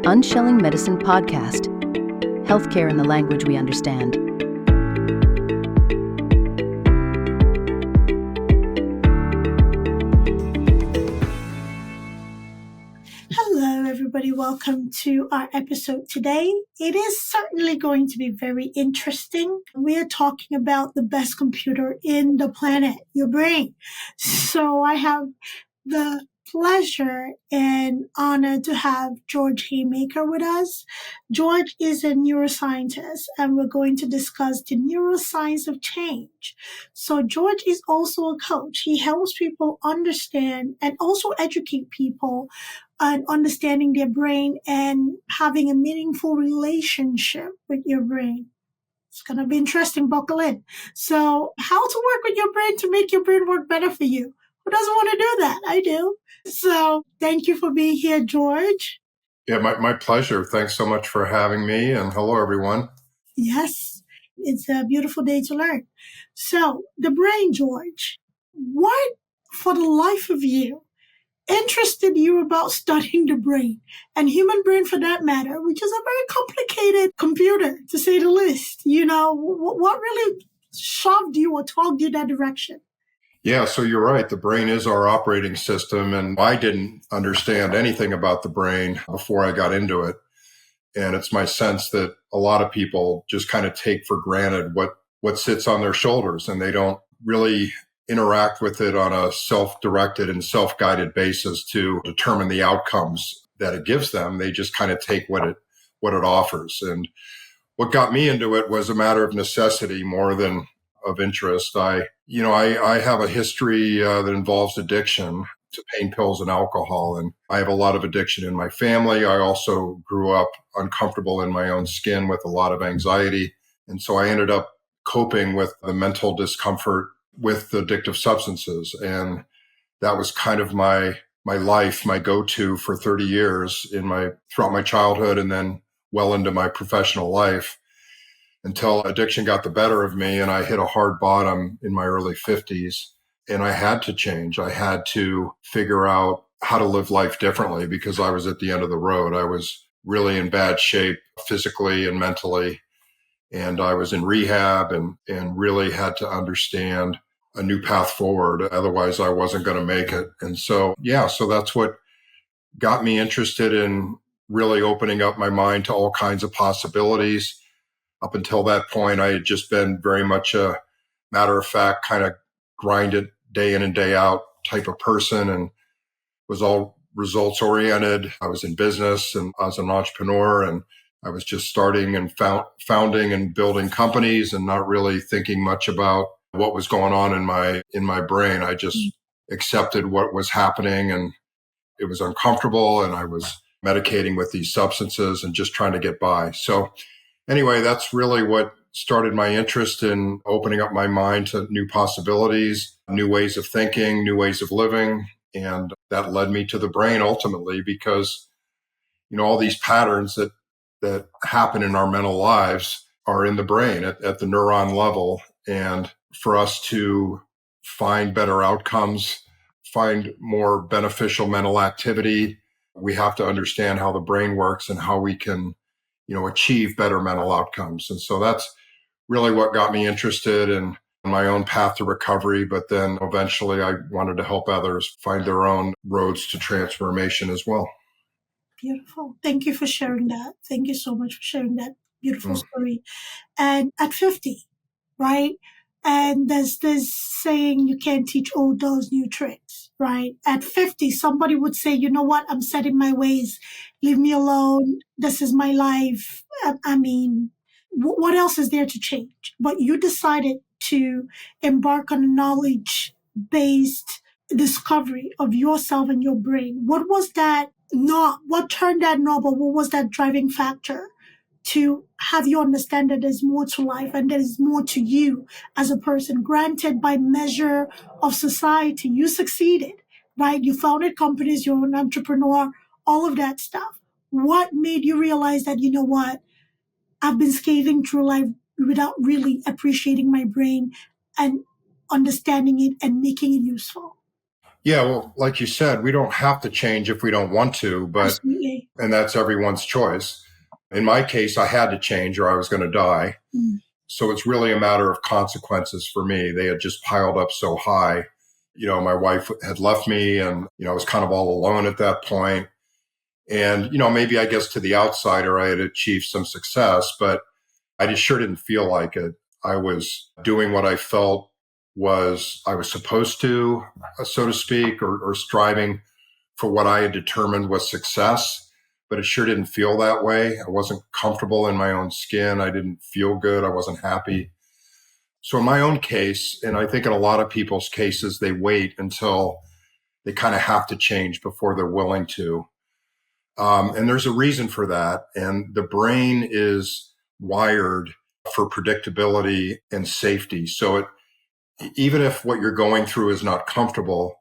Unshelling Medicine Podcast. Healthcare in the language we understand. Hello, everybody. Welcome to our episode today. It is certainly going to be very interesting. We are talking about the best computer in the planet, your brain. So I have the pleasure and honor to have George Haymaker with us. George is a neuroscientist, and we're going to discuss the neuroscience of change. So George is also a coach. He helps people understand and also educate people on understanding their brain and having a meaningful relationship with your brain. It's going to be interesting. Buckle in. So how to work with your brain to make your brain work better for you? Who doesn't want to do that? I do. So thank you for being here, George. Yeah, my pleasure. Thanks so much for having me. And hello, everyone. Yes, it's a beautiful day to learn. So the brain, George, what for the life of you interested you about studying the brain and human brain for that matter, which is a very complicated computer, to say the least? You know, what really shoved you or tugged you that direction? Yeah, so you're right. The brain is our operating system, and I didn't understand anything about the brain before I got into it. And it's my sense that a lot of people just kind of take for granted what sits on their shoulders, and they don't really interact with it on a self-directed and self-guided basis to determine the outcomes that it gives them. They just kind of take what it offers. And what got me into it was a matter of necessity more than of interest. I have a history that involves addiction to pain pills and alcohol, and I have a lot of addiction in my family. I also grew up uncomfortable in my own skin with a lot of anxiety. And so I ended up coping with the mental discomfort with addictive substances. And that was kind of my life, my go-to for 30 years throughout my childhood and then well into my professional life, until addiction got the better of me and I hit a hard bottom in my early 50s. And I had to change. I had to figure out how to live life differently because I was at the end of the road. I was really in bad shape physically and mentally. And I was in rehab and really had to understand a new path forward. Otherwise, I wasn't going to make it. And so that's what got me interested in really opening up my mind to all kinds of possibilities. Up until that point, I had just been very much a matter of fact, kind of grind it day in and day out type of person and was all results oriented. I was in business and I was an entrepreneur and I was just starting and founding and building companies and not really thinking much about what was going on in my brain. I just accepted what was happening and it was uncomfortable and I was medicating with these substances and just trying to get by. So anyway, that's really what started my interest in opening up my mind to new possibilities, new ways of thinking, new ways of living. And that led me to the brain ultimately because, all these patterns that happen in our mental lives are in the brain at the neuron level. And for us to find better outcomes, find more beneficial mental activity, we have to understand how the brain works and how we can achieve better mental outcomes. And so that's really what got me interested in my own path to recovery. But then eventually I wanted to help others find their own roads to transformation as well. Beautiful. Thank you for sharing that. Thank you so much for sharing that beautiful story. And at 50, right? And there's this saying, you can't teach old dogs new tricks, right? At 50, somebody would say, you know what? I'm set in my ways. Leave me alone. This is my life. I mean, what else is there to change? But you decided to embark on a knowledge-based discovery of yourself and your brain. What was that knob? What turned that knob, or what was that driving factor to have you understand that there's more to life and there's more to you as a person? Granted, by measure of society, you succeeded, right? You founded companies, you're an entrepreneur, all of that stuff. What made you realize that, you know what, I've been scathing through life without really appreciating my brain and understanding it and making it useful? Yeah, well, like you said, we don't have to change if we don't want to, Absolutely. and that's everyone's choice. In my case, I had to change or I was going to die. Mm. So it's really a matter of consequences for me. They had just piled up so high. My wife had left me and, I was kind of all alone at that point. And, maybe I guess to the outsider, I had achieved some success, but I just sure didn't feel like it. I was doing what I felt I was supposed to, so to speak, or striving for what I had determined was success, but it sure didn't feel that way. I wasn't comfortable in my own skin. I didn't feel good. I wasn't happy. So in my own case, and I think in a lot of people's cases, they wait until they kind of have to change before they're willing to. And there's a reason for that. And the brain is wired for predictability and safety. So even if what you're going through is not comfortable,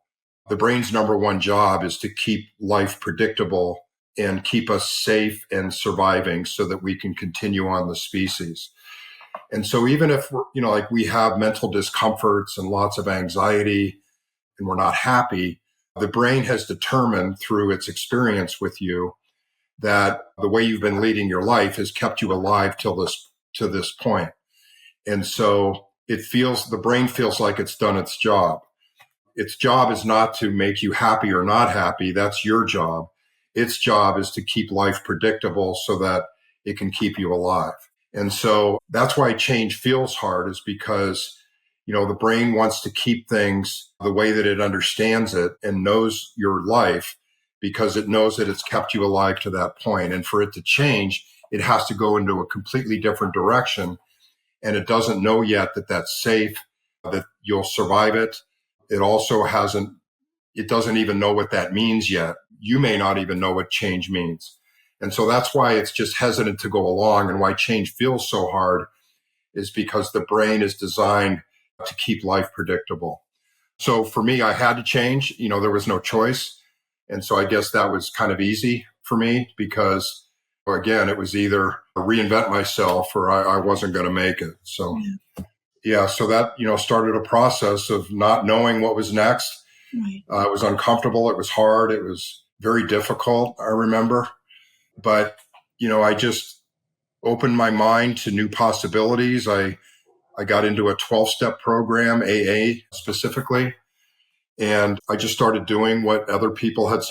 the brain's number one job is to keep life predictable and keep us safe and surviving so that we can continue on the species. And so even if we're, like we have mental discomforts and lots of anxiety and we're not happy, the brain has determined through its experience with you that the way you've been leading your life has kept you alive to this point. And so the brain feels like it's done its job. Its job is not to make you happy or not happy. That's your job. Its job is to keep life predictable so that it can keep you alive. And so that's why change feels hard, is because, the brain wants to keep things the way that it understands it and knows your life, because it knows that it's kept you alive to that point. And for it to change, it has to go into a completely different direction. And it doesn't know yet that that's safe, that you'll survive it. It doesn't even know what that means yet. You may not even know what change means. And so that's why it's just hesitant to go along, and why change feels so hard is because the brain is designed to keep life predictable. So for me, I had to change. There was no choice. And so I guess that was kind of easy for me because, again, it was either reinvent myself or I wasn't going to make it. So, so that, started a process of not knowing what was next. Right. It was uncomfortable. It was hard. It was very difficult, I remember. But, I just opened my mind to new possibilities. I got into a 12-step program, AA specifically, and I just started doing what other people had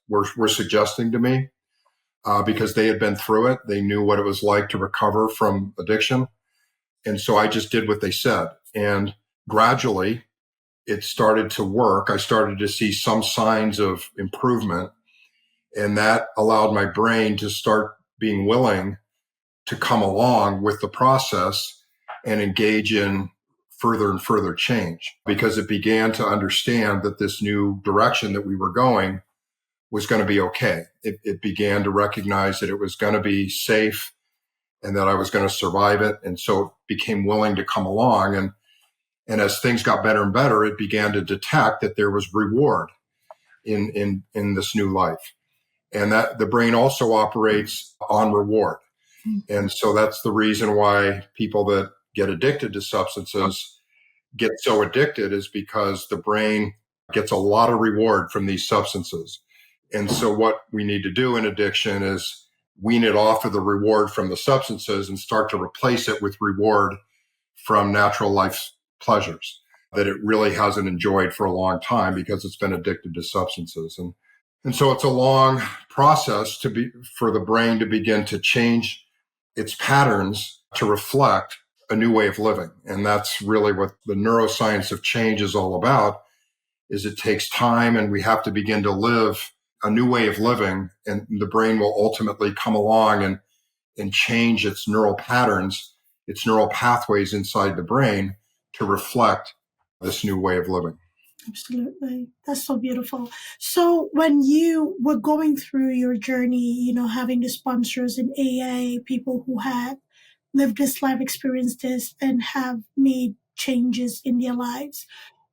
were suggesting to me because they had been through it. They knew what it was like to recover from addiction. And so I just did what they said. And gradually, it started to work. I started to see some signs of improvement. And that allowed my brain to start being willing to come along with the process and engage in further and further change, because it began to understand that this new direction that we were going was going to be okay. It began to recognize that it was going to be safe and that I was going to survive it. And so it became willing to come along. And as things got better and better, it began to detect that there was reward in this new life. And that the brain also operates on reward. And so that's the reason why people that get addicted to substances get so addicted, is because the brain gets a lot of reward from these substances. And so what we need to do in addiction is wean it off of the reward from the substances and start to replace it with reward from natural life pleasures that it really hasn't enjoyed for a long time because it's been addicted to substances. And so it's a long process for the brain to begin to change its patterns to reflect a new way of living. And that's really what the neuroscience of change is all about, is it takes time and we have to begin to live a new way of living, and the brain will ultimately come along and change its neural patterns, its neural pathways inside the brain to reflect this new way of living. Absolutely. That's so beautiful. So when you were going through your journey, having the sponsors in AA, people who had lived this life, experienced this, and have made changes in their lives,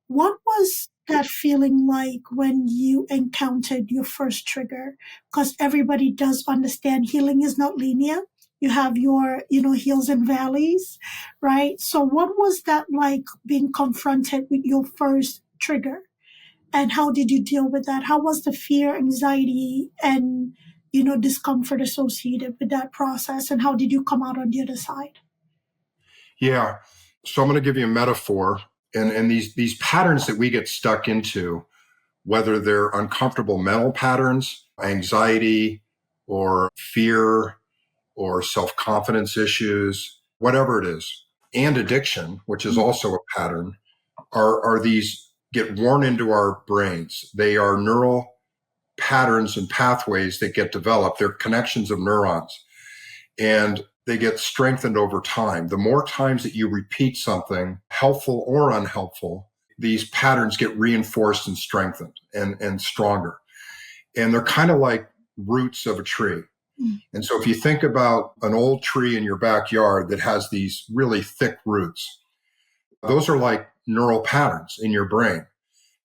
what was that feeling like when you encountered your first trigger? Because everybody does understand healing is not linear. You have your, hills and valleys, right? So what was that like, being confronted with your first trigger? And how did you deal with that? How was the fear, anxiety, and discomfort associated with that process? And how did you come out on the other side? Yeah. So I'm going to give you a metaphor. And these patterns that we get stuck into, whether they're uncomfortable mental patterns, anxiety or fear or self-confidence issues, whatever it is, and addiction, which is also a pattern, are these get worn into our brains. They are neural patterns and pathways that get developed. They're connections of neurons, and they get strengthened over time. The more times that you repeat something, helpful or unhelpful, these patterns get reinforced and strengthened and stronger. And they're kind of like roots of a tree. And so if you think about an old tree in your backyard that has these really thick roots, those are like neural patterns in your brain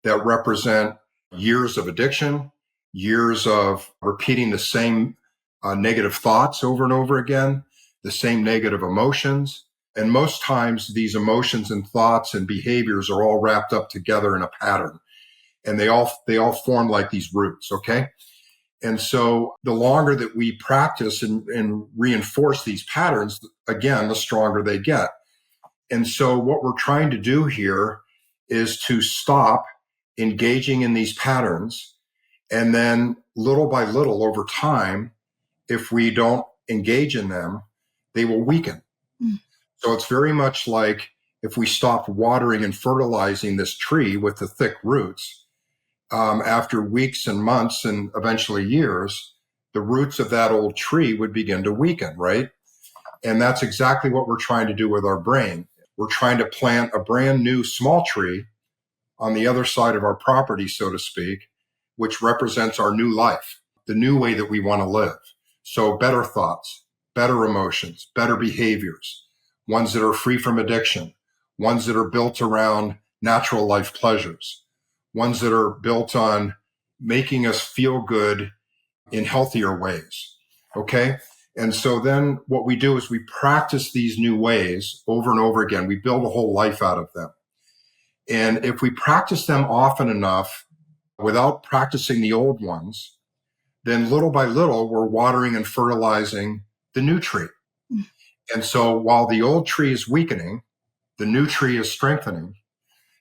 that represent years of addiction, years of repeating the same negative thoughts over and over again, the same negative emotions. And most times these emotions and thoughts and behaviors are all wrapped up together in a pattern. And they all form like these roots, okay? And so the longer that we practice and reinforce these patterns, again, the stronger they get. And so what we're trying to do here is to stop engaging in these patterns. And then little by little over time, if we don't engage in them, they will weaken. So it's very much like if we stopped watering and fertilizing this tree with the thick roots, after weeks and months and eventually years, the roots of that old tree would begin to weaken, right? And that's exactly what we're trying to do with our brain. We're trying to plant a brand new small tree on the other side of our property, so to speak, which represents our new life, the new way that we want to live. So better thoughts, better emotions, better behaviors, ones that are free from addiction, ones that are built around natural life pleasures, ones that are built on making us feel good in healthier ways. Okay. And so then what we do is we practice these new ways over and over again. We build a whole life out of them. And if we practice them often enough without practicing the old ones, then little by little, we're watering and fertilizing the new tree. And so while the old tree is weakening, the new tree is strengthening.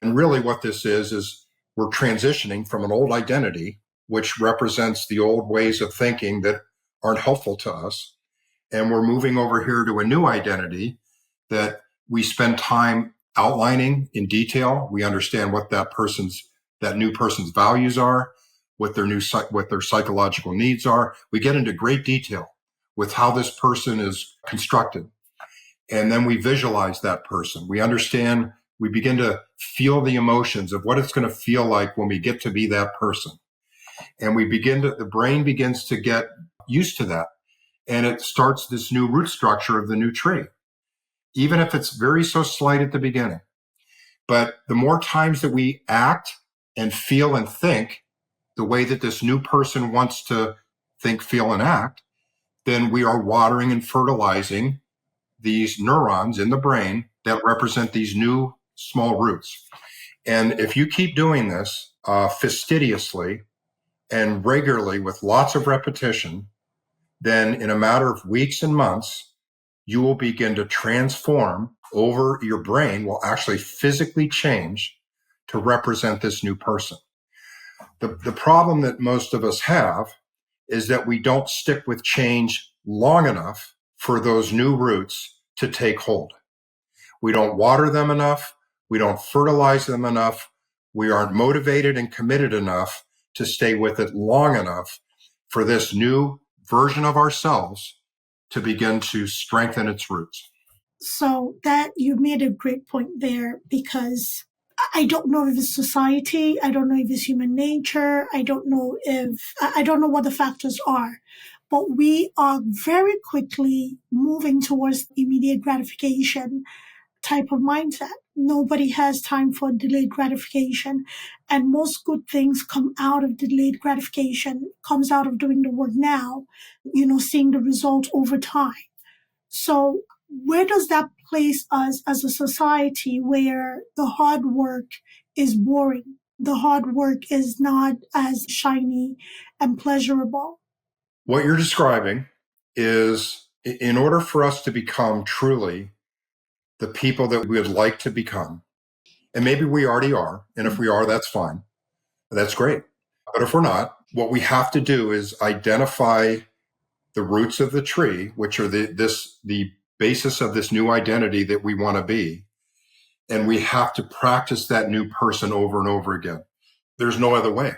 And really what this is we're transitioning from an old identity, which represents the old ways of thinking that aren't helpful to us. And we're moving over here to a new identity that we spend time outlining in detail. We understand what that new person's values are, what their psychological needs are. We get into great detail with how this person is constructed. And then we visualize that person. We understand, we begin to feel the emotions of what it's going to feel like when we get to be that person. And the brain begins to get used to that. And it starts this new root structure of the new tree, even if it's very so slight at the beginning. But the more times that we act and feel and think the way that this new person wants to think, feel, and act, then we are watering and fertilizing these neurons in the brain that represent these new small roots. And if you keep doing this fastidiously and regularly with lots of repetition, then in a matter of weeks and months, you will begin to transform over. Your brain will actually physically change to represent this new person. The problem that most of us have is that we don't stick with change long enough for those new roots to take hold. We don't water them enough. We don't fertilize them enough. We aren't motivated and committed enough to stay with it long enough for this new version of ourselves to begin to strengthen its roots. So that you made a great point there, because I don't know if it's society. I don't know if it's human nature. I don't know what the factors are, but we are very quickly moving towards immediate gratification type of mindset. Nobody has time for delayed gratification. And most good things come out of delayed gratification, comes out of doing the work now, seeing the result over time. So where does that place us as a society where the hard work is boring? the hard work is not as shiny and pleasurable. What you're describing is, in order for us to become truly the people that we would like to become, and maybe we already are, and if we are, that's fine. That's great. But if we're not, what we have to do is identify the roots of the tree, which are the basis of this new identity that we want to be. And we have to practice that new person over and over again. There's no other way.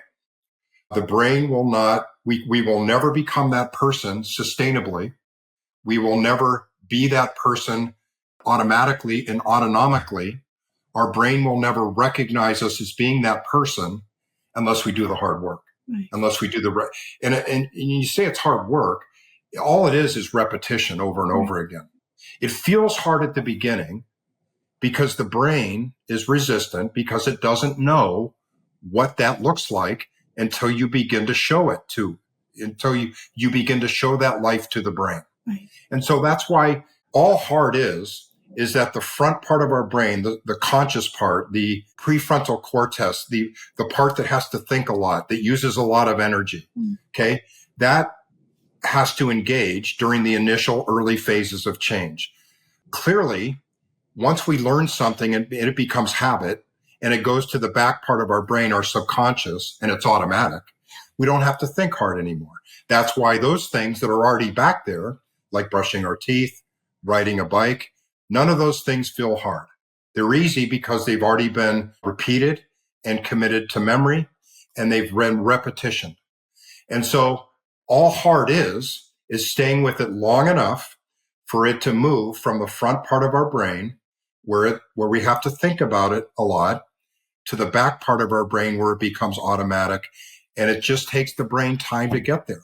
The brain will not, we will never become that person sustainably. We will never be that person automatically and autonomically. Our brain will never recognize us as being that person unless we do the hard work, Right. unless we do and you say it's hard work. All it is repetition over and over again. It feels hard at the beginning because the brain is resistant, because it doesn't know what that looks like until you begin to show it until you begin to show that life to the brain. Right. And so that's why all hard is that the front part of our brain, the conscious part, the prefrontal cortex, the part that has to think a lot, that uses a lot of energy, okay, that has to engage during the initial early phases of change. Clearly, once we learn something and it becomes habit and it goes to the back part of our brain, our subconscious, and it's automatic, we don't have to think hard anymore. That's why those things that are already back there, like brushing our teeth, riding a bike, none of those things feel hard. They're easy because they've already been repeated and committed to memory, and they've been repetition. And so all hard is staying with it long enough for it to move from the front part of our brain, where we have to think about it a lot, to the back part of our brain where it becomes automatic. And it just takes the brain time to get there.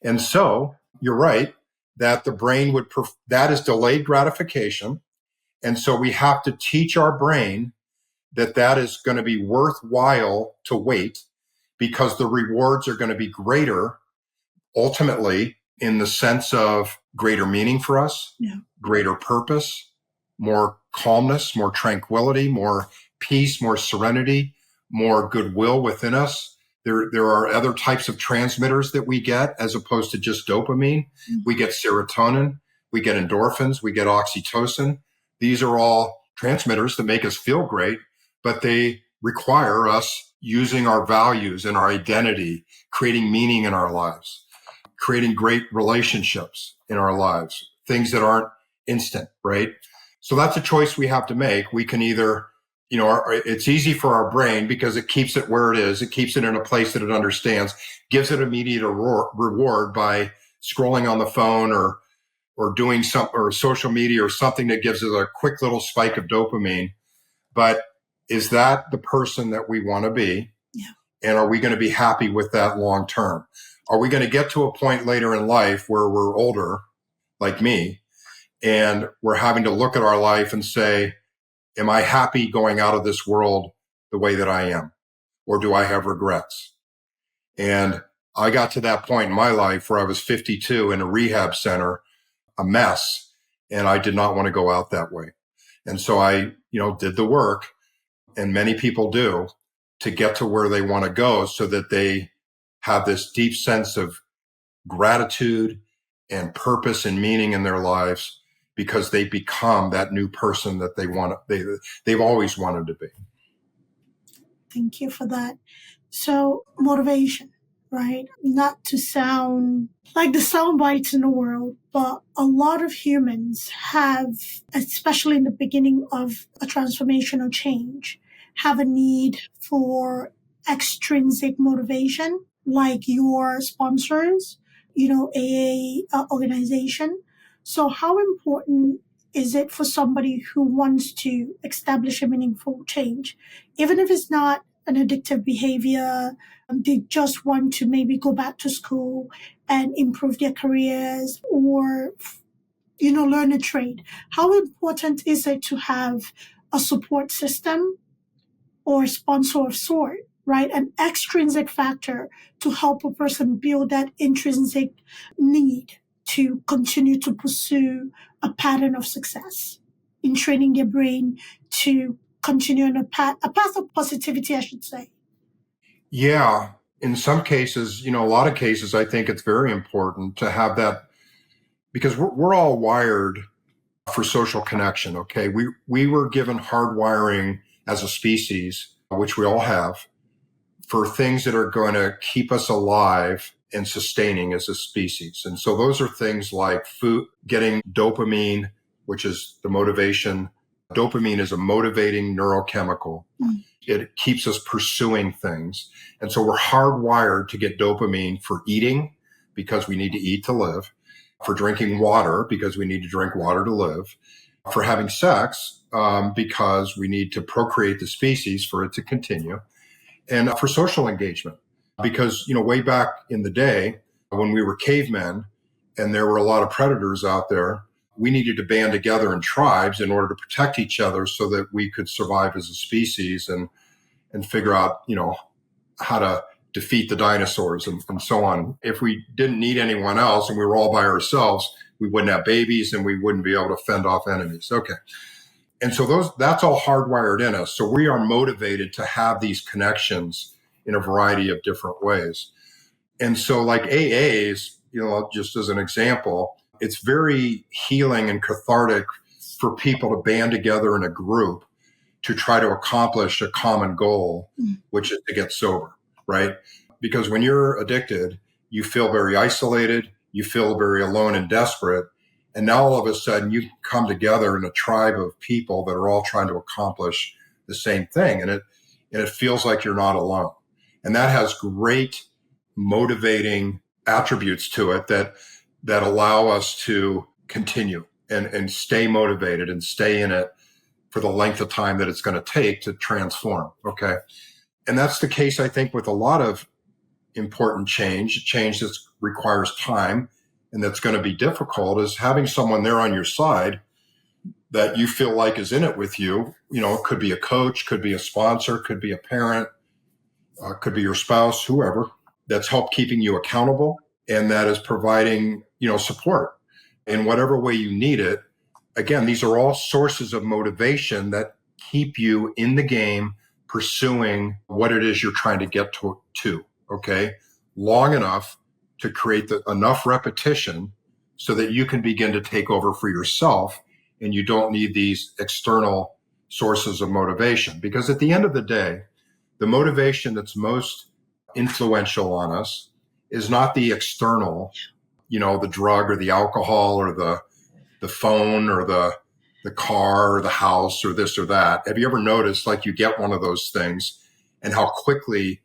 And so you're right that the brain that is delayed gratification. And so we have to teach our brain that is going to be worthwhile to wait, because the rewards are going to be greater ultimately, in the sense of greater meaning for us, greater purpose, more calmness, more tranquility, more peace, more serenity, more goodwill within us. There are other types of transmitters that we get as opposed to just dopamine. We get serotonin, we get endorphins, we get oxytocin. These are all transmitters that make us feel great, but they require us using our values and our identity, creating meaning in our lives, creating great relationships in our lives, things that aren't instant, right? So that's a choice we have to make. We can either, it's easy for our brain because it keeps it where it is. It keeps it in a place that it understands, gives it immediate reward by scrolling on the phone or doing or social media or something that gives it a quick little spike of dopamine. But is that the person that we want to be? Yeah. And are we going to be happy with that long term? Are we going to get to a point later in life where we're older, like me, and we're having to look at our life and say, am I happy going out of this world the way that I am? Or do I have regrets? And I got to that point in my life where I was 52 in a rehab center, a mess, and I did not want to go out that way. And so I, did the work, and many people do, to get to where they want to go so that they have this deep sense of gratitude and purpose and meaning in their lives, because they become that new person that they've always wanted to be. Thank you for that. So motivation, right? Not to sound like the sound bites in the world, but a lot of humans have, especially in the beginning of a transformational change, have a need for extrinsic motivation, like your sponsors, AA organization. So how important is it for somebody who wants to establish a meaningful change, even if it's not an addictive behavior? They just want to maybe go back to school and improve their careers, or learn a trade. How important is it to have a support system or sponsor of sort, right? An extrinsic factor to help a person build that intrinsic need to continue to pursue a pattern of success in training their brain to continue on a path of positivity, I should say. Yeah. In some cases, a lot of cases, I think it's very important to have that because we're all wired for social connection. Okay. We were given hardwiring as a species, which we all have, for things that are going to keep us alive and sustaining as a species. And so those are things like food, getting dopamine, which is the motivation. Dopamine is a motivating neurochemical. It keeps us pursuing things. And so we're hardwired to get dopamine for eating because we need to eat to live, for drinking water because we need to drink water to live, for having sex because we need to procreate the species for it to continue, and for social engagement. Because, way back in the day when we were cavemen and there were a lot of predators out there, we needed to band together in tribes in order to protect each other so that we could survive as a species and figure out, how to defeat the dinosaurs and so on. If we didn't need anyone else and we were all by ourselves, we wouldn't have babies and we wouldn't be able to fend off enemies. Okay. And so that's all hardwired in us. So we are motivated to have these connections in a variety of different ways. And so like AAs, just as an example, it's very healing and cathartic for people to band together in a group to try to accomplish a common goal, which is to get sober, right? Because when you're addicted, you feel very isolated, you feel very alone and desperate. And now all of a sudden you come together in a tribe of people that are all trying to accomplish the same thing. And it feels like you're not alone. And that has great motivating attributes to it that allow us to continue and stay motivated and stay in it for the length of time that it's going to take to transform. Okay. And that's the case, I think, with a lot of important change that requires time and that's going to be difficult, is having someone there on your side that you feel like is in it with you. It could be a coach, could be a sponsor, could be a parent, could be your spouse, whoever, that's helped keeping you accountable and that is providing, support in whatever way you need it. Again, these are all sources of motivation that keep you in the game, pursuing what it is you're trying to get to, okay, long enough to create enough repetition so that you can begin to take over for yourself and you don't need these external sources of motivation. Because at the end of the day, the motivation that's most influential on us is not the external, the drug or the alcohol or the phone or the car or the house or this or that. Have you ever noticed, like, you get one of those things and how quickly,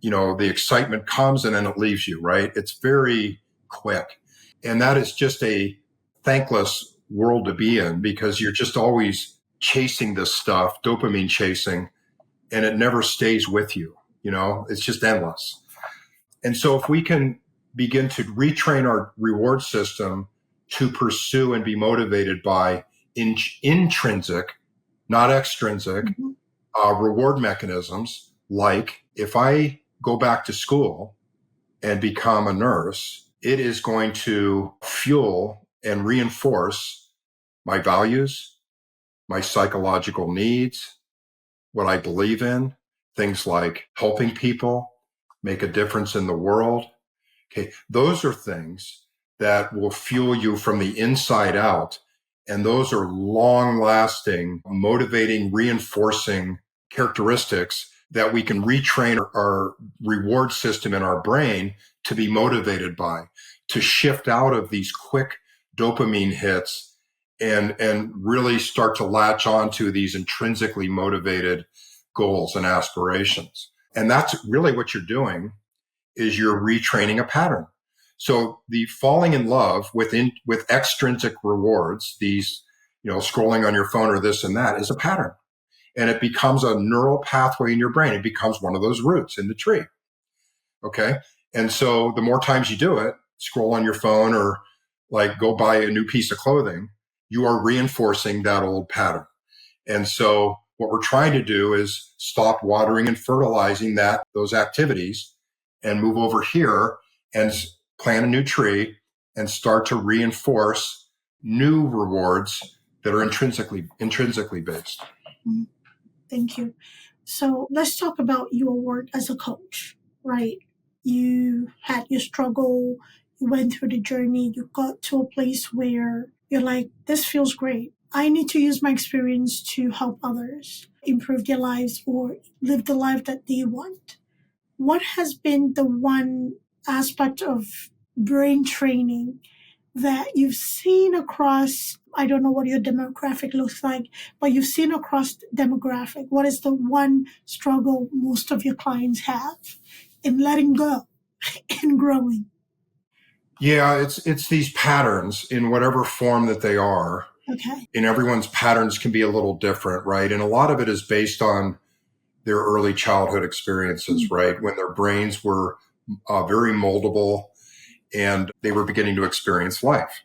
the excitement comes and then it leaves you, right? It's very quick. And that is just a thankless world to be in because you're just always chasing this stuff, dopamine chasing, and it never stays with you. It's just endless. And so if we can begin to retrain our reward system to pursue and be motivated by intrinsic, not extrinsic, reward mechanisms, like if I go back to school and become a nurse, it is going to fuel and reinforce my values, my psychological needs, what I believe in, things like helping people, make a difference in the world. Okay, those are things that will fuel you from the inside out. And those are long-lasting, motivating, reinforcing characteristics that we can retrain our reward system in our brain to be motivated by, to shift out of these quick dopamine hits and really start to latch onto these intrinsically motivated goals and aspirations. And that's really what you're doing, is you're retraining a pattern. So the falling in love with extrinsic rewards, these, scrolling on your phone or this and that, is a pattern. And it becomes a neural pathway in your brain. It becomes one of those roots in the tree. Okay. And so the more times you do it, scroll on your phone or like go buy a new piece of clothing, you are reinforcing that old pattern. And so what we're trying to do is stop watering and fertilizing those activities and move over here and plant a new tree and start to reinforce new rewards that are intrinsically based. Thank you. So let's talk about your work as a coach, right? You had your struggle, you went through the journey, you got to a place where you're like, this feels great. I need to use my experience to help others improve their lives or live the life that they want. What has been the one aspect of brain training that you've seen across, I don't know what your demographic looks like, but you've seen across demographic? What is the one struggle most of your clients have in letting go and growing? Yeah, it's these patterns in whatever form that they are. Okay. And everyone's patterns can be a little different, right? And a lot of it is based on their early childhood experiences, right? When their brains were very moldable and they were beginning to experience life.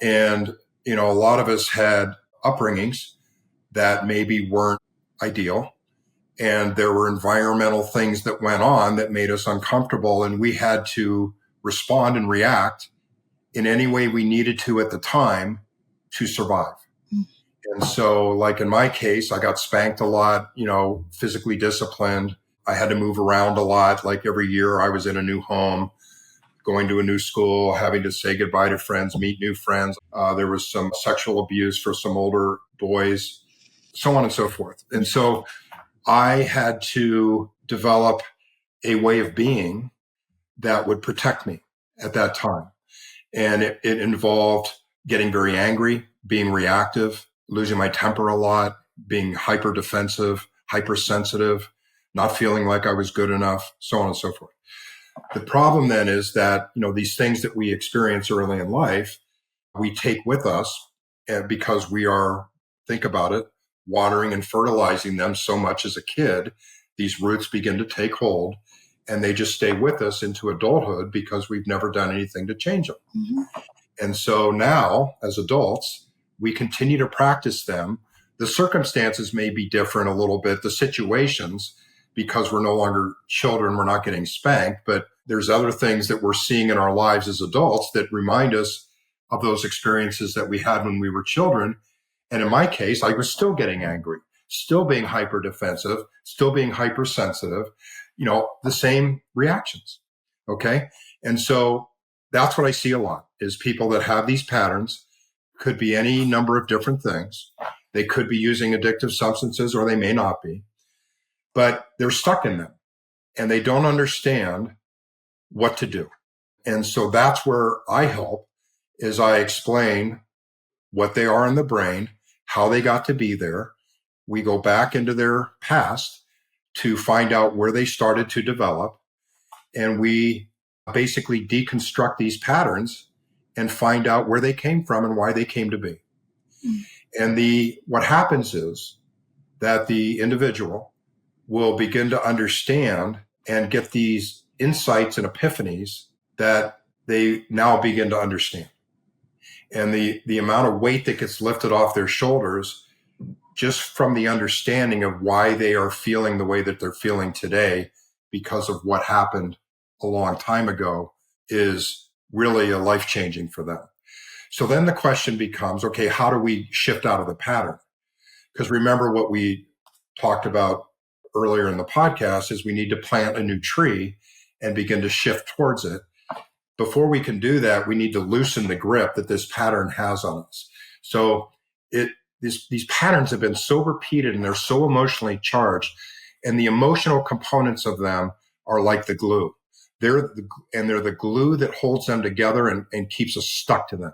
And, a lot of us had upbringings that maybe weren't ideal. And there were environmental things that went on that made us uncomfortable. And we had to respond and react in any way we needed to at the time to survive. And so, like in my case, I got spanked a lot, physically disciplined. I had to move around a lot. Like every year I was in a new home, going to a new school, having to say goodbye to friends, meet new friends. There was some sexual abuse for some older boys, so on and so forth. And so I had to develop a way of being that would protect me at that time. And it involved getting very angry, being reactive, losing my temper a lot, being hyper defensive, hypersensitive, not feeling like I was good enough, so on and so forth. The problem then is that, these things that we experience early in life, we take with us because we are, think about it, watering and fertilizing them so much as a kid. These roots begin to take hold and they just stay with us into adulthood because we've never done anything to change them. Mm-hmm. And so now, as adults, we continue to practice them. The circumstances may be different a little bit, the situations, because we're no longer children, we're not getting spanked, but there's other things that we're seeing in our lives as adults that remind us of those experiences that we had when we were children. And in my case, I was still getting angry, still being hyper defensive, still being hypersensitive, the same reactions. Okay. And so that's what I see a lot is people that have these patterns. Could be any number of different things. They could be using addictive substances or they may not be, but they're stuck in them and they don't understand what to do. And so that's where I help is I explain what they are in the brain, how they got to be there. We go back into their past to find out where they started to develop. And we basically deconstruct these patterns and find out where they came from and why they came to be. And what happens is that the individual will begin to understand and get these insights and epiphanies that they now begin to understand. And the amount of weight that gets lifted off their shoulders just from the understanding of why they are feeling the way that they're feeling today because of what happened a long time ago is really life-changing for them. So then the question becomes, okay, how do we shift out of the pattern? Because remember what we talked about earlier in the podcast is we need to plant a new tree and begin to shift towards it. Before we can do that, we need to loosen the grip that this pattern has on us. So these patterns have been so repeated and they're so emotionally charged, and the emotional components of them are like the glue. They're the glue that holds them together and keeps us stuck to them.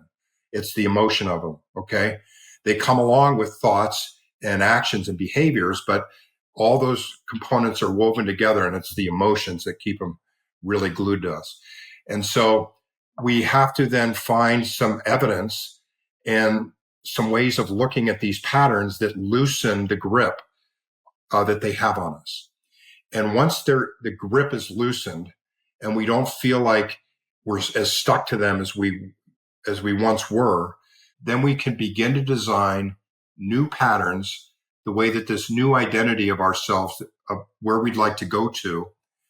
It's the emotion of them, okay? They come along with thoughts and actions and behaviors, but all those components are woven together, and it's the emotions that keep them really glued to us. And so we have to then find some evidence and some ways of looking at these patterns that loosen the grip that they have on us. And once the grip is loosened and we don't feel like we're as stuck to them as we once were, then we can begin to design new patterns, the way that this new identity of ourselves, of where we'd like to go to.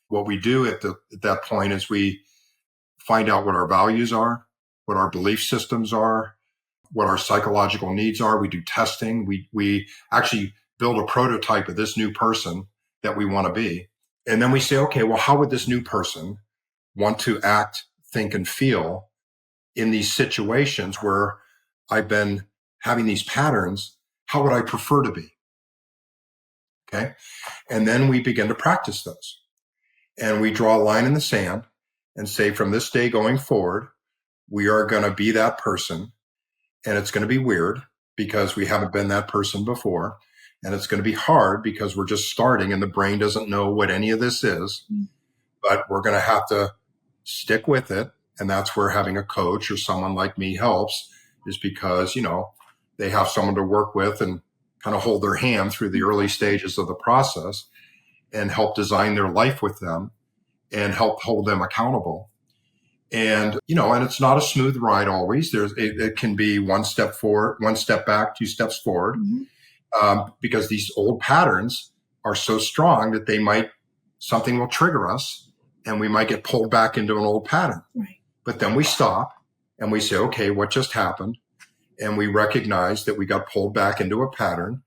What we do at that point is we find out what our values are, what our belief systems are, what our psychological needs are. We do testing. We actually build a prototype of this new person that we want to be. And then we say, okay, well, how would this new person want to act, think, and feel in these situations where I've been having these patterns? How would I prefer to be? Okay. And then we begin to practice those. And we draw a line in the sand and say, from this day going forward, we are going to be that person. And it's going to be weird because we haven't been that person before. And it's going to be hard because we're just starting and the brain doesn't know what any of this is. But we're going to have to stick with it. And that's where having a coach or someone like me helps, is because, they have someone to work with and kind of hold their hand through the early stages of the process and help design their life with them and help hold them accountable. And, and it's not a smooth ride always. It can be one step forward, one step back, two steps forward, because these old patterns are so strong that something will trigger us and we might get pulled back into an old pattern. Right. But then we stop and we say, okay, what just happened? And we recognize that we got pulled back into a pattern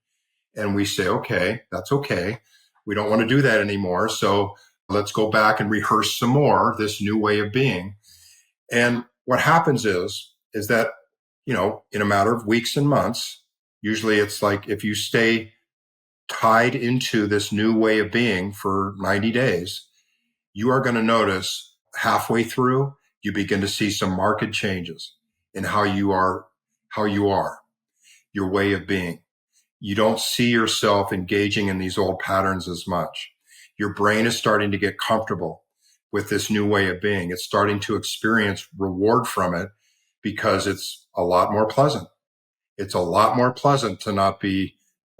and we say, okay, that's okay. We don't want to do that anymore. So let's go back and rehearse some more, this new way of being. And what happens is that, in a matter of weeks and months, usually it's like if you stay tied into this new way of being for 90 days, you are going to notice halfway through, you begin to see some marked changes in how you are, your way of being. You don't see yourself engaging in these old patterns as much. Your brain is starting to get comfortable with this new way of being. It's starting to experience reward from it because it's a lot more pleasant. It's a lot more pleasant to not be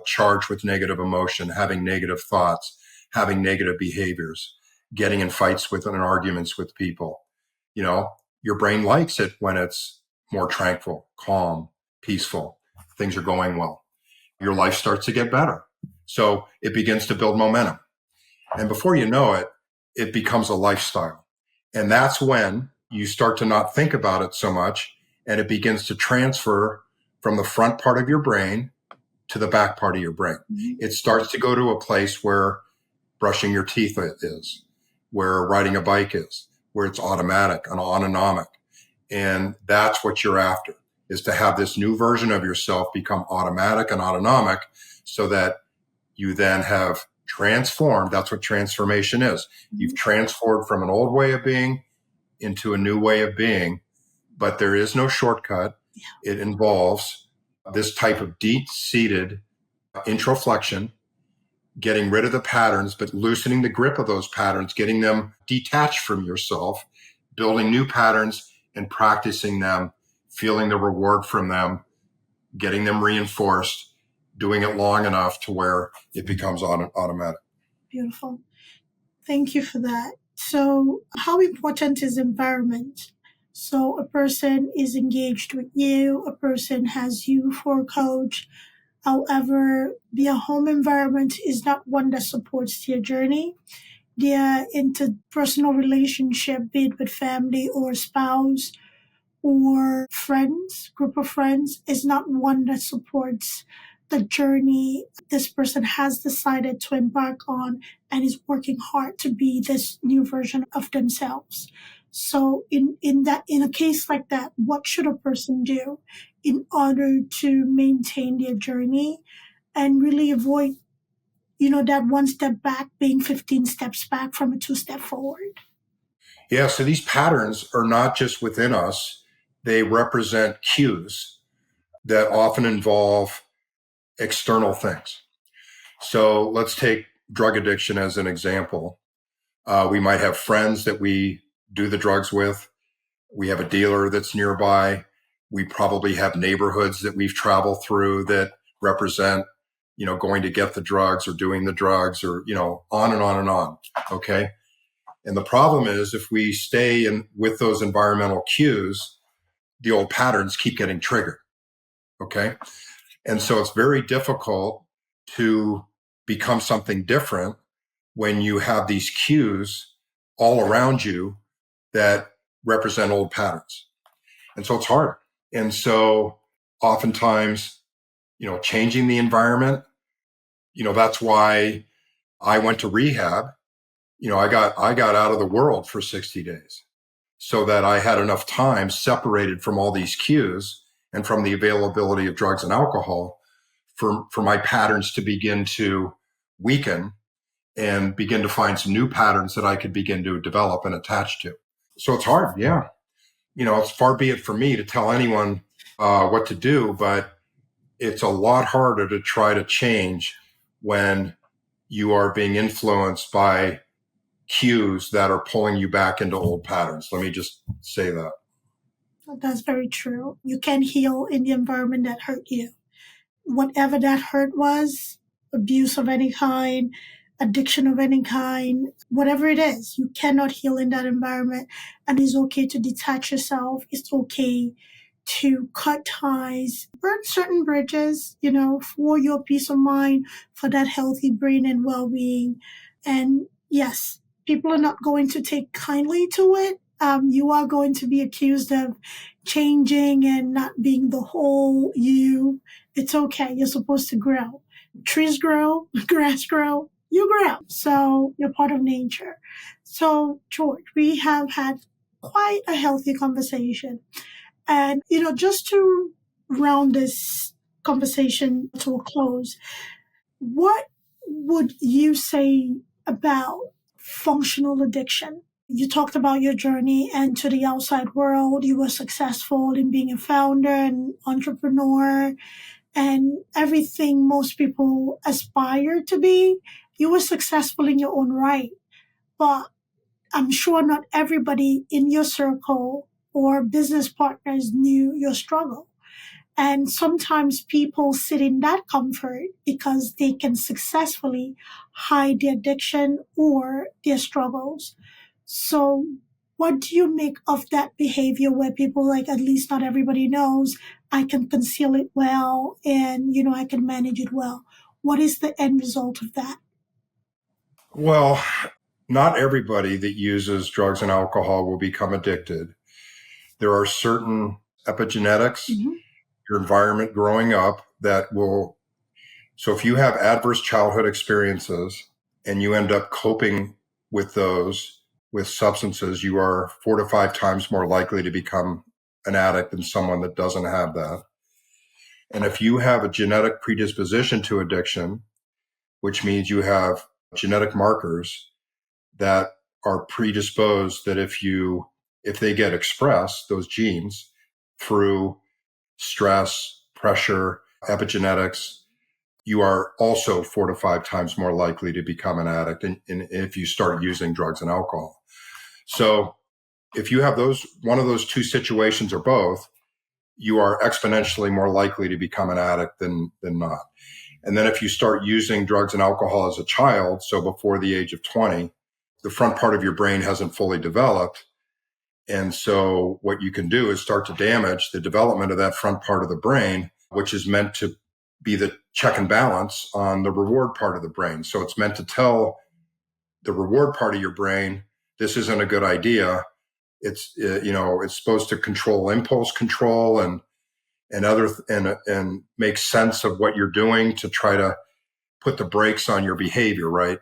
charged with negative emotion, having negative thoughts, having negative behaviors, getting in fights with and arguments with people. Your brain likes it when it's more tranquil, calm, peaceful. Things are going well. Your life starts to get better. So it begins to build momentum. And before you know it, it becomes a lifestyle. And that's when you start to not think about it so much, and it begins to transfer from the front part of your brain to the back part of your brain. It starts to go to a place where brushing your teeth is, where riding a bike is, where it's automatic and autonomic. And that's what you're after, is to have this new version of yourself become automatic and autonomic so that you then have transformed. That's what transformation is. You've transformed from an old way of being into a new way of being, but there is no shortcut. It involves this type of deep-seated introflexion, getting rid of the patterns, but loosening the grip of those patterns, getting them detached from yourself, building new patterns and practicing them, feeling the reward from them, getting them reinforced, doing it long enough to where it becomes automatic. Beautiful. Thank you for that. So how important is environment? So a person is engaged with you, a person has you for a coach. However, their home environment is not one that supports their journey. Their interpersonal relationship, be it with family or spouse or friends, group of friends, is not one that supports the journey this person has decided to embark on and is working hard to be this new version of themselves. So in a case like that, what should a person do in order to maintain their journey and really avoid, that one step back being 15 steps back from a 2-step forward? Yeah, so these patterns are not just within us. They represent cues that often involve external things. So let's take drug addiction as an example. We might have friends that we do the drugs with. We have a dealer that's nearby. We probably have neighborhoods that we've traveled through that represent, going to get the drugs or doing the drugs or, on and on and on. Okay. And the problem is if we stay with those environmental cues, the old patterns keep getting triggered. Okay. And so it's very difficult to become something different when you have these cues all around you that represent old patterns. And so it's hard. And so oftentimes, changing the environment That's why I went to rehab. I got out of the world for 60 days so that I had enough time separated from all these cues and from the availability of drugs and alcohol for my patterns to begin to weaken and begin to find some new patterns that I could begin to develop and attach to. So it's hard. Yeah. It's far be it for me to tell anyone what to do, but it's a lot harder to try to change when you are being influenced by cues that are pulling you back into old patterns. Let me just say that. That's very true. You can heal in the environment that hurt you. Whatever that hurt was, abuse of any kind, addiction of any kind, whatever it is, you cannot heal in that environment. And it's okay to detach yourself. It's okay to cut ties, burn certain bridges, for your peace of mind, for that healthy brain and well-being. And yes, people are not going to take kindly to it. You are going to be accused of changing and not being the whole you. It's okay. You're supposed to grow. Trees grow, grass grow, you grow. So you're part of nature. So, George, we have had quite a healthy conversation. And, just to round this conversation to a close, what would you say about functional addiction? You talked about your journey into the outside world. You were successful in being a founder and entrepreneur and everything most people aspire to be. You were successful in your own right. But I'm sure not everybody in your circle or business partners knew your struggle. And sometimes people sit in that comfort because they can successfully hide their addiction or their struggles. So what do you make of that behavior where people like, at least not everybody knows, I can conceal it well and, I can manage it well? What is the end result of that? Well, not everybody that uses drugs and alcohol will become addicted. There are certain epigenetics, your environment growing up that will. So if you have adverse childhood experiences and you end up coping with those with substances, you are 4 to 5 times more likely to become an addict than someone that doesn't have that. And if you have a genetic predisposition to addiction, which means you have genetic markers that are predisposed that if they get expressed, those genes, through stress, pressure, epigenetics, you are also 4 to 5 times more likely to become an addict if you start using drugs and alcohol. So if you have one of those two situations or both, you are exponentially more likely to become an addict than not. And then if you start using drugs and alcohol as a child, so before the age of 20, the front part of your brain hasn't fully developed. And so what you can do is start to damage the development of that front part of the brain, which is meant to be the check and balance on the reward part of the brain. So it's meant to tell the reward part of your brain, this isn't a good idea. It's, it's supposed to control impulse control and make sense of what you're doing to try to put the brakes on your behavior, right?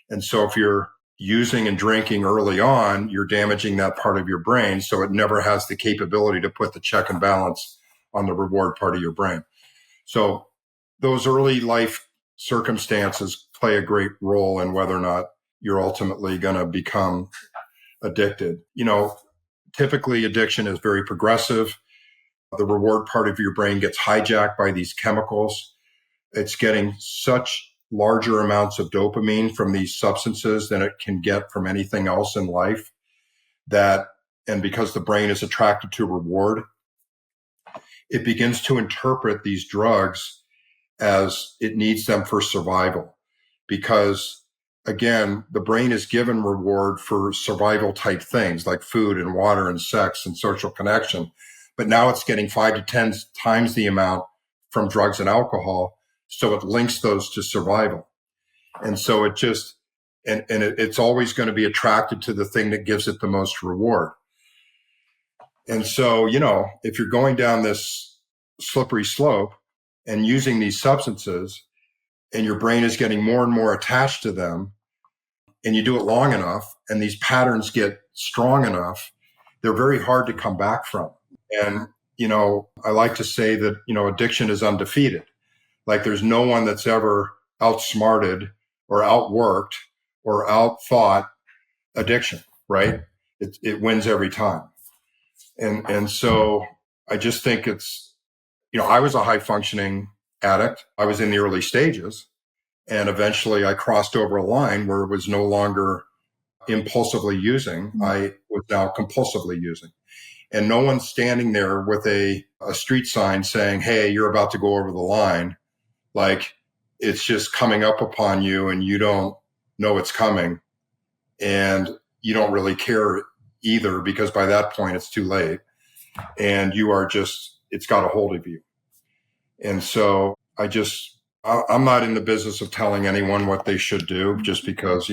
And so if you're using and drinking early on, you're damaging that part of your brain, so it never has the capability to put the check and balance on the reward part of your brain. So those early life circumstances play a great role in whether or not you're ultimately going to become addicted. Typically addiction is very progressive. The reward part of your brain gets hijacked by these chemicals. It's getting such larger amounts of dopamine from these substances than it can get from anything else in life and because the brain is attracted to reward, it begins to interpret these drugs as it needs them for survival. Because again, the brain is given reward for survival type things like food and water and sex and social connection. But now it's getting 5 to 10 times the amount from drugs and alcohol. So it links those to survival. And so it's always going to be attracted to the thing that gives it the most reward. And so, if you're going down this slippery slope and using these substances and your brain is getting more and more attached to them, and you do it long enough, and these patterns get strong enough, they're very hard to come back from. And, I like to say that, addiction is undefeated. Like there's no one that's ever outsmarted or outworked or outthought addiction, right? It wins every time. And so I just think it's, I was a high functioning addict. I was in the early stages, and eventually I crossed over a line where it was no longer impulsively using. I was now compulsively using. And no one's standing there with a street sign saying, hey, you're about to go over the line. Like it's just coming up upon you and you don't know it's coming. And you don't really care either, because by that point it's too late. And you are just, it's got a hold of you. And so I'm not in the business of telling anyone what they should do just because,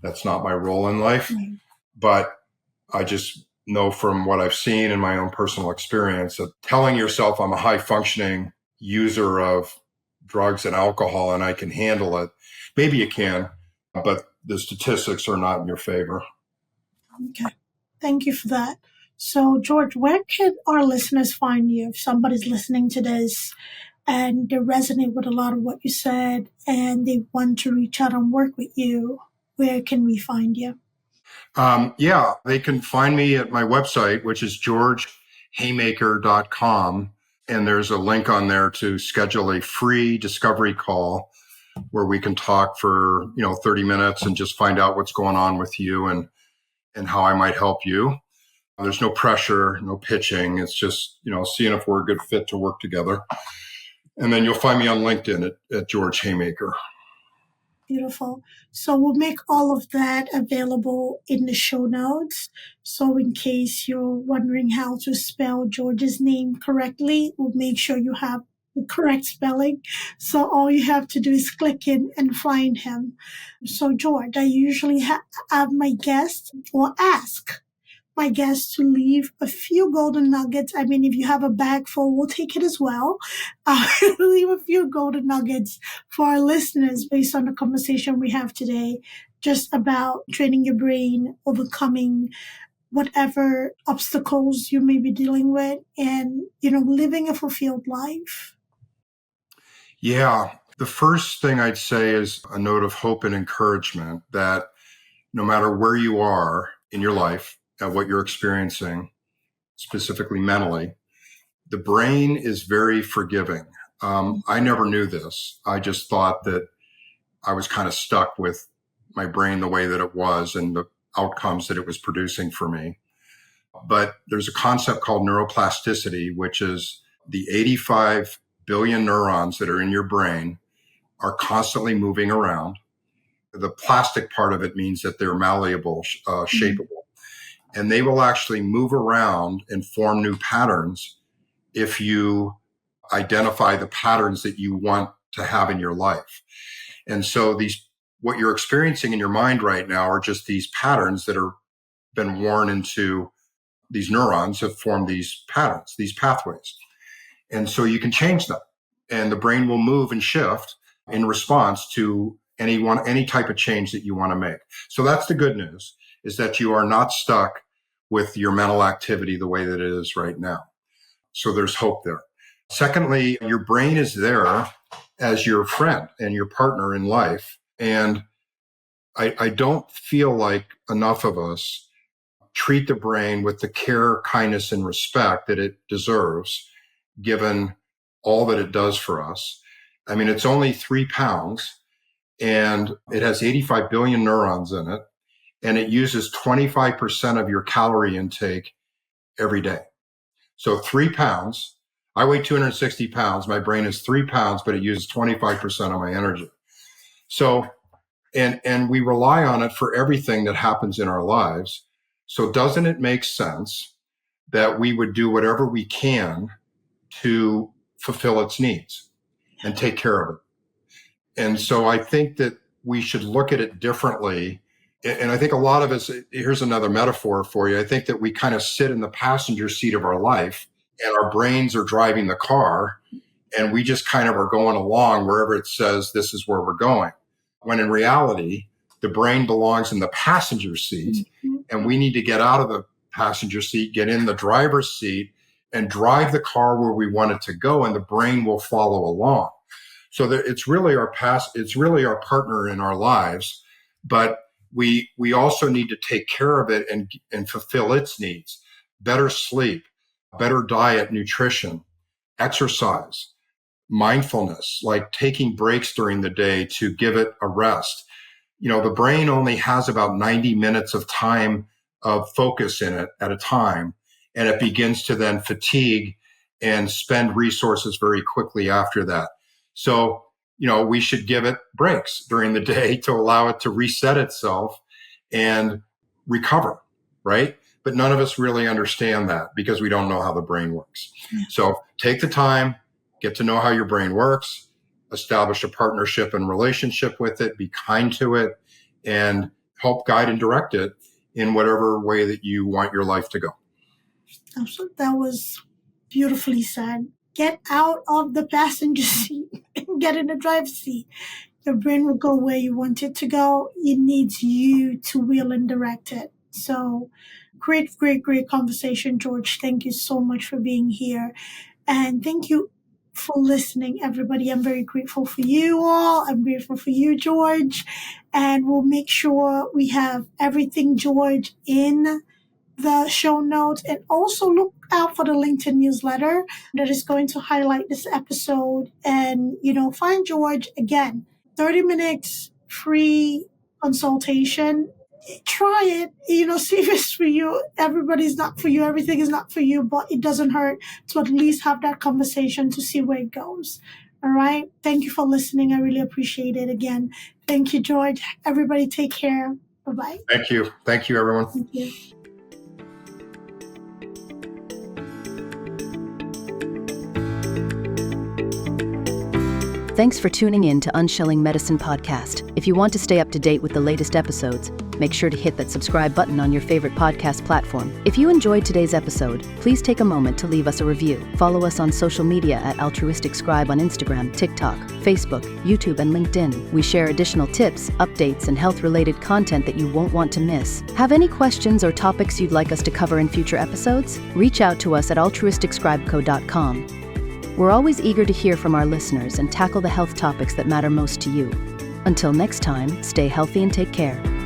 that's not my role in life. But I just know from what I've seen in my own personal experience that telling yourself I'm a high functioning user of drugs and alcohol and I can handle it, maybe you can, but the statistics are not in your favor. Okay. Thank you for that. So, George, where can our listeners find you if somebody's listening to this and they resonate with a lot of what you said and they want to reach out and work with you? Where can we find you? They can find me at my website, which is georgehaymaker.com. And there's a link on there to schedule a free discovery call where we can talk for, 30 minutes and just find out what's going on with you and how I might help you. There's no pressure, no pitching. It's just, seeing if we're a good fit to work together. And then you'll find me on LinkedIn at George Haymaker. Beautiful. So we'll make all of that available in the show notes. So in case you're wondering how to spell George's name correctly, we'll make sure you have the correct spelling. So all you have to do is click in and find him. So George, I usually have my guests or ask my guests to leave a few golden nuggets. I mean, if you have a bag full, we'll take it as well. Leave a few golden nuggets for our listeners based on the conversation we have today, just about training your brain, overcoming whatever obstacles you may be dealing with, and, living a fulfilled life. Yeah. The first thing I'd say is a note of hope and encouragement that no matter where you are in your life, and what you're experiencing, specifically mentally, the brain is very forgiving. I never knew this. I just thought that I was kind of stuck with my brain the way that it was and the outcomes that it was producing for me. But there's a concept called neuroplasticity, which is the 85 billion neurons that are in your brain are constantly moving around. The plastic part of it means that they're malleable, shapeable. And they will actually move around and form new patterns if you identify the patterns that you want to have in your life. And so what you're experiencing in your mind right now are just these patterns that are been worn into these neurons have formed these patterns, these pathways. And so you can change them, and the brain will move and shift in response to any type of change that you want to make. So that's the good news, is that you are not stuck with your mental activity the way that it is right now. So there's hope there. Secondly, your brain is there as your friend and your partner in life. And I don't feel like enough of us treat the brain with the care, kindness, and respect that it deserves, given all that it does for us. I mean, it's only 3 pounds and it has 85 billion neurons in it, and it uses 25% of your calorie intake every day. So 3 pounds, I weigh 260 pounds. My brain is 3 pounds, but it uses 25% of my energy. So, and we rely on it for everything that happens in our lives. So doesn't it make sense that we would do whatever we can to fulfill its needs and take care of it? And so I think that we should look at it differently. And I think a lot of us, here's another metaphor for you. I think that we kind of sit in the passenger seat of our life and our brains are driving the car, And we just kind of are going along wherever it says this is where we're going. When in reality, the brain belongs in the passenger seat, and we need to get out of the passenger seat, get in the driver's seat, and drive the car where we want it to go, and the brain will follow along. So that it's really our partner in our lives, but we also need to take care of it and fulfill its needs. Better sleep, better diet, nutrition, exercise, mindfulness, like taking breaks during the day to give it a rest. The brain only has about 90 minutes of time of focus in it at a time, and it begins to then fatigue and spend resources very quickly after that. So, we should give it breaks during the day to allow it to reset itself and recover, right? But none of us really understand that because we don't know how the brain works. So take the time, get to know how your brain works, establish a partnership and relationship with it, be kind to it, and help guide and direct it in whatever way that you want your life to go. Absolutely. That was beautifully said. Get out of the passenger seat and get in the driver's seat. Your brain will go where you want it to go. It needs you to wheel and direct it. So great, great, great conversation, George. Thank you so much for being here. And thank you for listening, everybody. I'm very grateful for you all. I'm grateful for you, George. And we'll make sure we have everything, George, in the show notes, and also look out for the LinkedIn newsletter that is going to highlight this episode. And, find George again, 30 minutes free consultation. Try it, see if it's for you. Everybody's not for you. Everything is not for you, but it doesn't hurt to at least have that conversation to see where it goes. All right. Thank you for listening. I really appreciate it again. Thank you, George. Everybody take care. Bye-bye. Thank you. Thank you, everyone. Thank you. Thanks for tuning in to Unshelling Medicine Podcast. If you want to stay up to date with the latest episodes, make sure to hit that subscribe button on your favorite podcast platform. If you enjoyed today's episode, please take a moment to leave us a review. Follow us on social media at Altruistic Scribe on Instagram, TikTok, Facebook, YouTube, and LinkedIn. We share additional tips, updates, and health-related content that you won't want to miss. Have any questions or topics you'd like us to cover in future episodes? Reach out to us at altruisticscribeco.com. We're always eager to hear from our listeners and tackle the health topics that matter most to you. Until next time, stay healthy and take care.